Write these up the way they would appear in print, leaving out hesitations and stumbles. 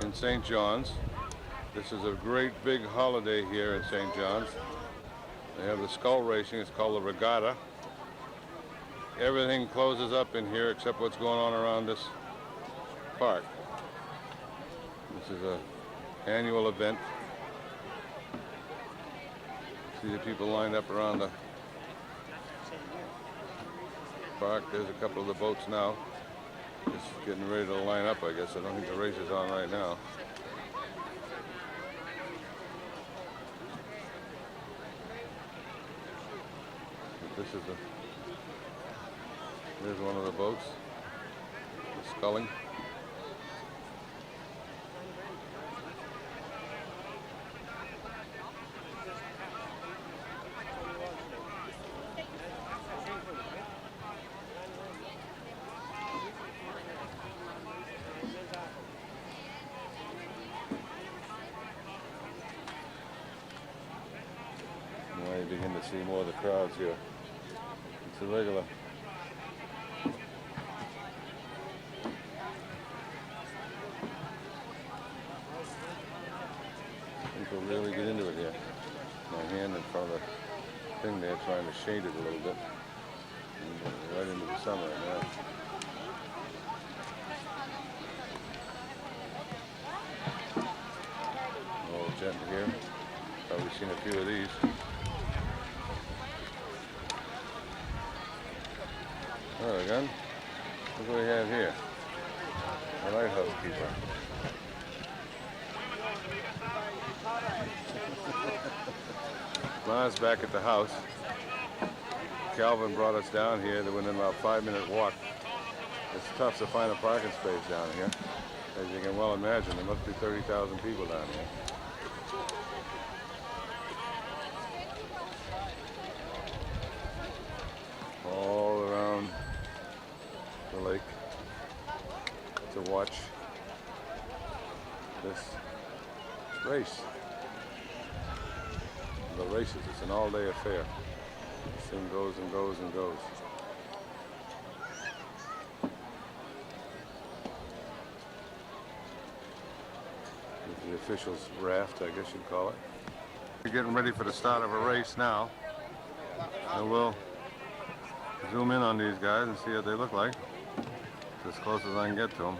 in St. John's. This is a great big holiday here in St. John's. They have the skull racing. It's called the Regatta. Everything closes up in here except what's going on around this park. This is an annual event. See the people lined up around the park. There's a couple of the boats now. Just getting ready to line up, I guess. I don't think the race is on right now. But this is there's one of the boats. The sculling. Now you begin to see more of the crowds here. It's irregular. People really get into it here. My hand in front of the thing there, trying to shade it a little bit. And right into the sun right now. A little gent here. Probably seen a few of these. Oh, again. Look what we have here. A lighthouse keeper. Lana's back at the house. Calvin brought us down here. They went in about a 5-minute walk. It's tough to find a parking space down here. As you can well imagine, there must be 30,000 people down here. All around the lake to watch this race. The races, it's an all-day affair. This thing goes and goes and goes. This is the officials' raft, I guess you'd call it. We're getting ready for the start of a race now. And we'll zoom in on these guys and see what they look like. It's as close as I can get to them.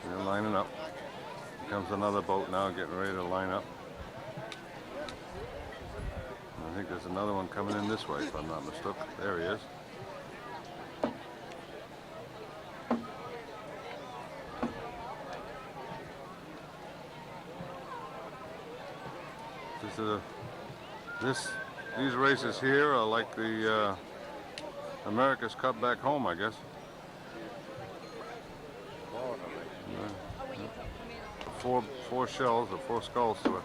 They're lining up. Here comes another boat now getting ready to line up. I think there's another one coming in this way if I'm not mistaken. There he is. These races here are like the America's Cup back home, I guess. Four shells or 4 skulls to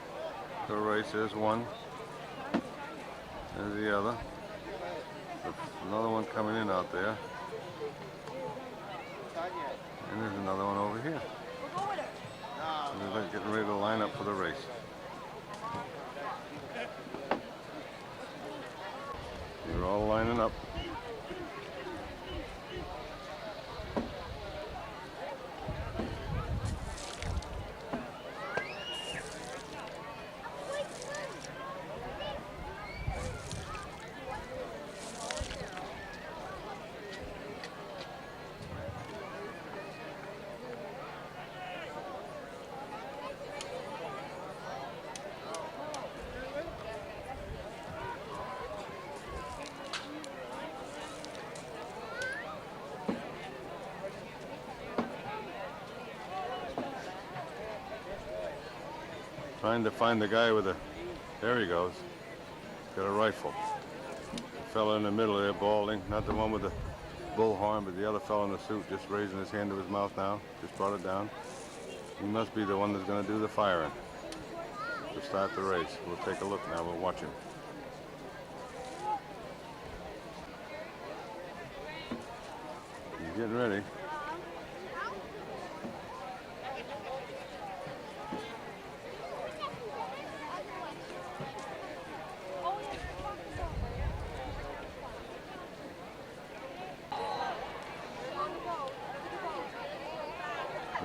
a race. There's one. There's the other. There's another one coming in out there. And there's another one over here. And they're getting ready to line up for the race. They're all lining up. Trying to find the guy with the, there he goes, got a rifle. The fellow in the middle there, balding, not the one with the bullhorn, but the other fellow in the suit, just raising his hand to his mouth now, just brought it down. He must be the one that's going to do the firing to start the race. We'll take a look now, we'll watch him. He's getting ready.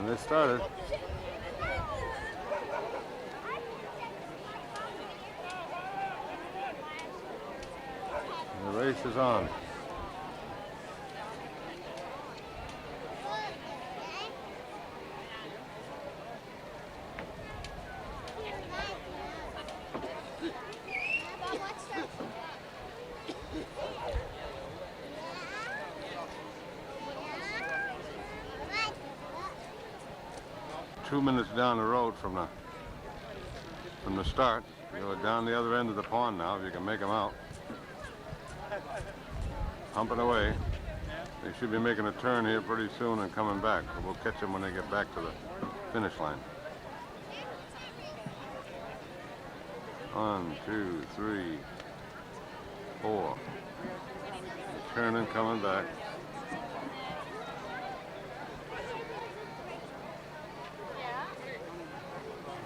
And they started. The race is on. Two minutes down the road from the start. You go down the other end of the pond now, if you can make them out. Humping away. They should be making a turn here pretty soon and coming back. We'll catch them when they get back to the finish line. 1, 2, 3, 4. Turning, coming back.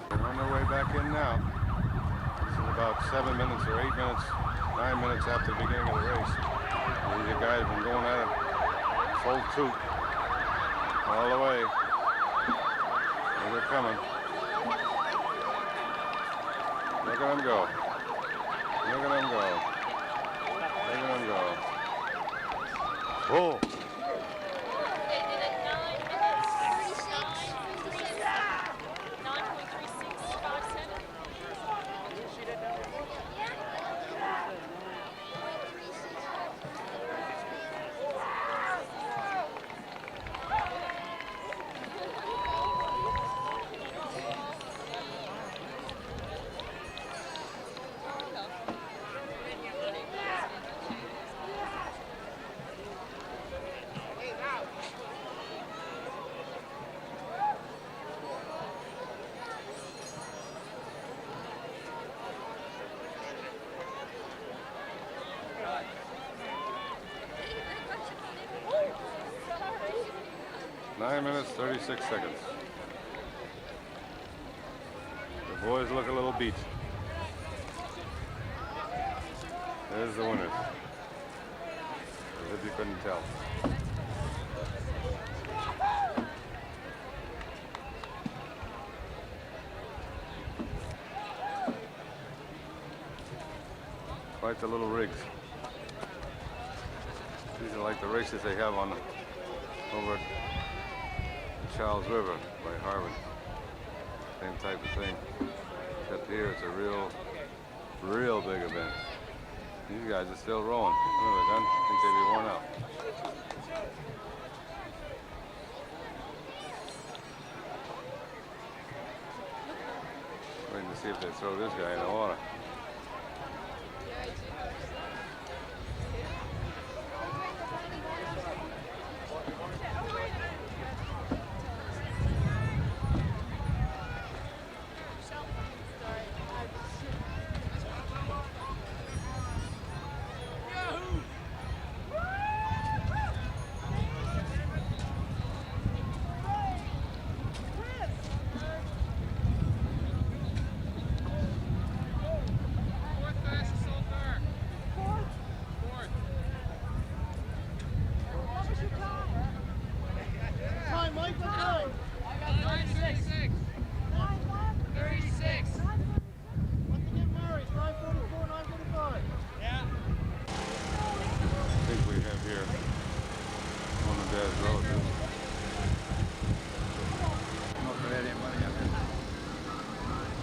They're on their way back in now. This is about 7 minutes or 8 minutes, 9 minutes after the beginning of the race. These guys have been going at it full toot all the way. Here they're coming. Look at them go. Look at them go. Look at them go. Oh! Nine minutes, 36 seconds. The boys look a little beat. There's the winners. As if you couldn't tell. Quite the little rigs. These are like the races they have on over at Charles River by Harvard. Same type of thing. Except here it's a real big event. These guys are still rolling. What have they done? I think they'd be worn out. Waiting to see if they throw this guy in the water.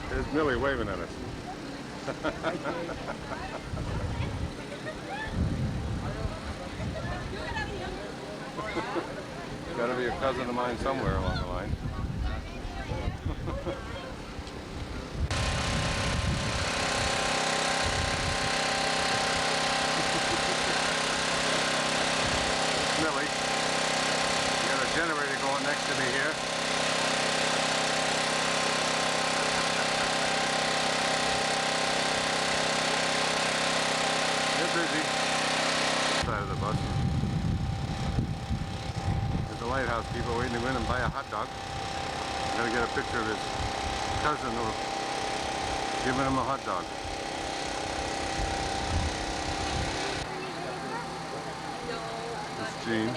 There's Millie waving at us. Got to be a cousin of mine somewhere along the line. Millie, you got a generator going next to me here. Busy. Side of the bus. There's the lighthouse people waiting to go in and buy a hot dog. I'm gonna get a picture of his cousin who's giving him a hot dog. It's Jean.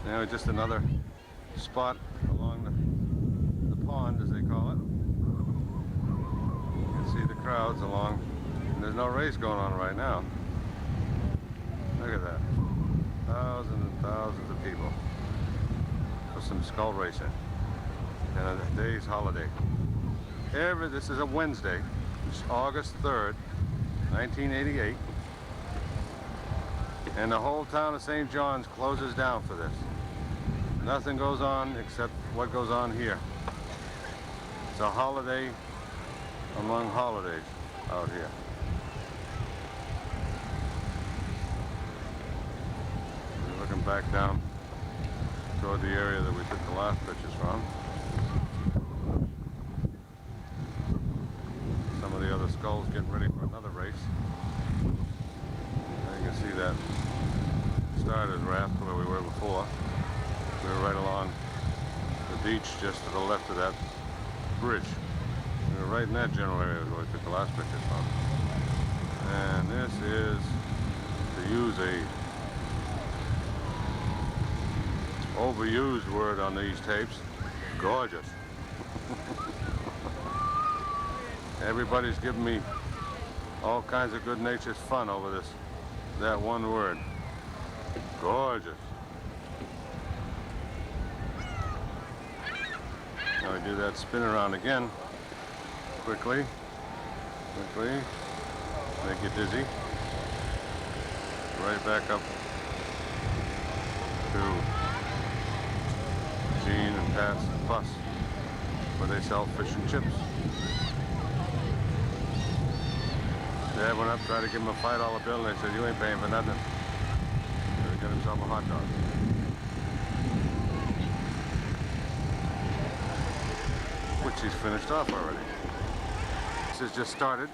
Now just another spot along the pond, as they call it. You can see the crowds along, and there's no race going on right now. Look at that. Thousands and thousands of people for some skull racing and a day's holiday. This is a Wednesday. It's August 3rd, 1988. And the whole town of St. John's closes down for this. Nothing goes on except what goes on here. It's a holiday among holidays out here. We're looking back down toward the area that we took the last pictures from. Some of the other skulls getting ready for another race. Now you can see that starter's raft where we were before. We were right along the beach just to the left of that bridge. We were right in that general area where we took the last pictures from. And this is, to use a overused word on these tapes, gorgeous. Everybody's giving me all kinds of good-natured fun over that one word. Gorgeous. Now we do that spin around again. Quickly. Make you dizzy. Right back up to Gene and Pat's bus where they sell fish and chips. Dad went up, tried to give him a $5 bill, and they said, "You ain't paying for nothing." So he got himself a hot dog. Which he's finished off already. This has just started.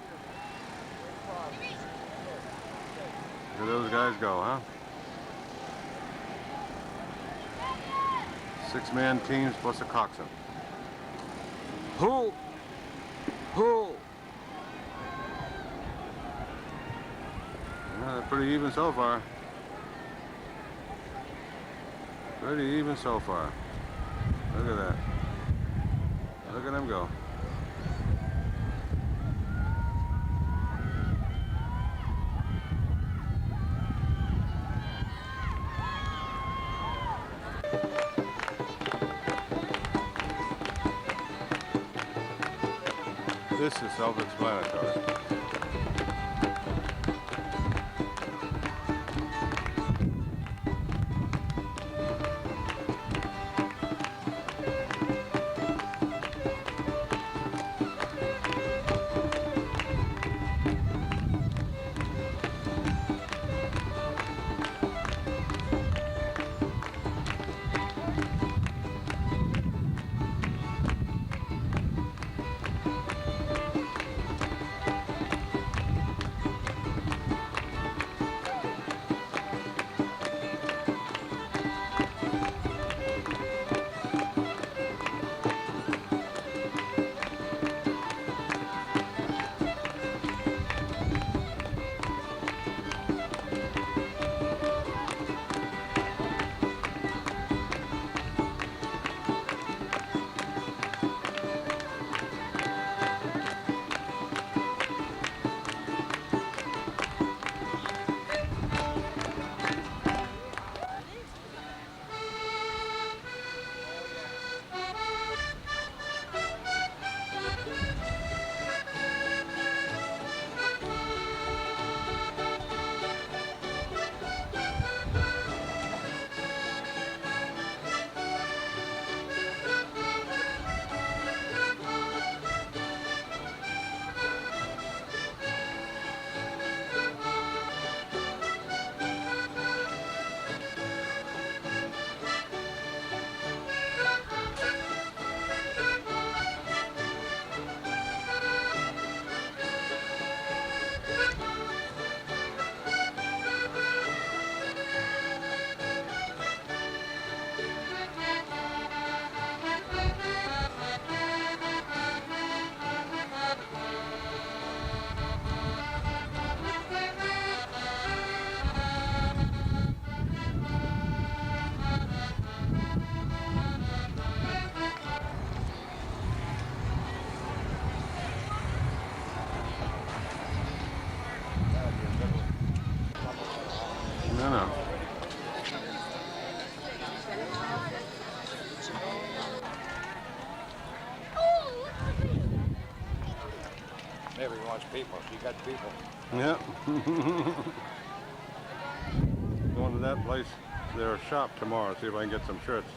Where those guys go, huh? 6-man teams plus a coxswain. Pull! Pull! Yeah, they're pretty even so far. Pretty even so far. Look at that. Look at them go. This is self-explanatory. No, no. Maybe he wants people. He got people. Yeah. Going to that place, their shop tomorrow, see if I can get some shirts.